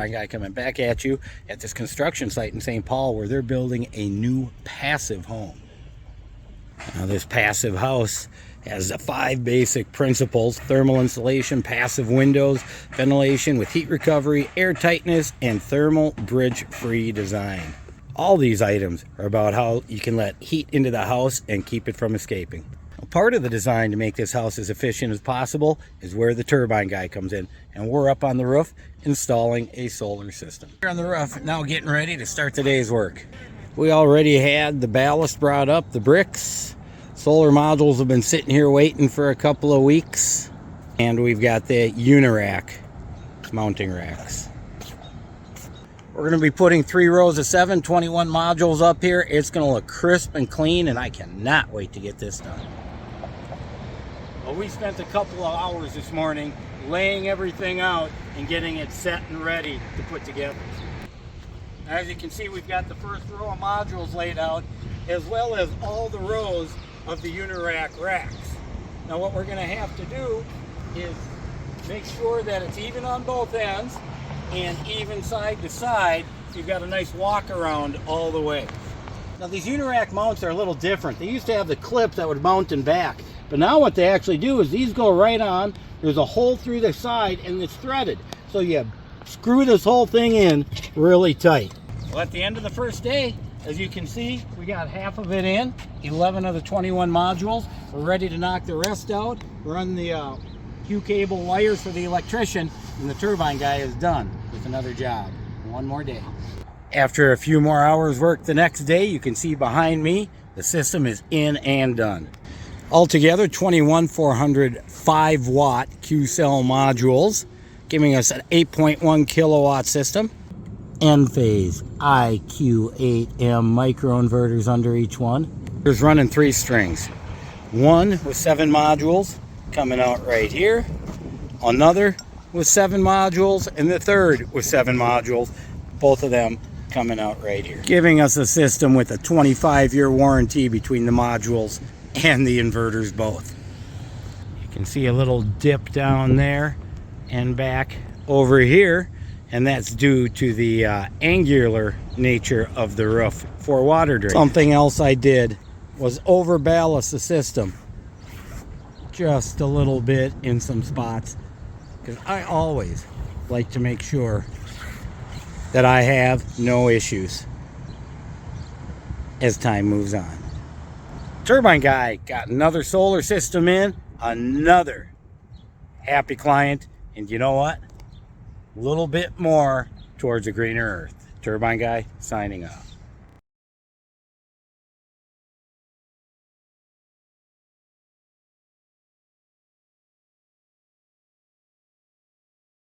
Turbine Guy coming back at you at this construction site in St. Paul where they're building a new passive home. Now this passive house has the 5 basic principles: thermal insulation, passive windows, ventilation with heat recovery, air tightness, and thermal bridge-free design. All these items are about how you can let heat into the house and keep it from escaping. Part of the design to make this house as efficient as possible is where the Turbine Guy comes in, and we're up on the roof installing a solar system. We're on the roof now, getting ready to start today's work. We already had the ballast brought up, the bricks. Solar modules have been sitting here waiting for a couple of weeks, and we've got the Unirack mounting racks. We're going to be putting 3 rows of 21 modules up here. It's going to look crisp and clean, and I cannot wait to get this done. Well, we spent a couple of hours this morning laying everything out and getting it set and ready to put together. As you can see, we've got the first row of modules laid out, as well as all the rows of the Unirack racks. Now what we're going to have to do is make sure that it's even on both ends and even side to side, so you've got a nice walk around all the way. Now these Unirack mounts are a little different. They used to have the clip that would mount in back, but now what they actually do is these go right on. There's a hole through the side and it's threaded, so you screw this whole thing in really tight. Well, at the end of the first day, as you can see, we got half of it in, 11 of the 21 modules. We're ready to knock the rest out, run the Q cable wires for the electrician, and the Turbine Guy is done with another job. One more day. After a few more hours work the next day, you can see behind me, the system is in and done. Altogether, 21 400 5-watt Q-cell modules, giving us an 8.1 kilowatt system. N-phase IQ8M microinverters under each one. There's running 3 strings. One with 7 modules coming out right here. Another with 7 modules, and the third with 7 modules. Both of them coming out right here. Giving us a system with a 25-year warranty between the modules and the inverters both. You can see a little dip down there and back over here, and that's due to the angular nature of the roof for water drain. Something else I did was over ballast the system just a little bit in some spots, because I always like to make sure that I have no issues as time moves on. Turbine Guy got another solar system in, another happy client, and you know what? A little bit more towards a greener earth. Turbine Guy signing off.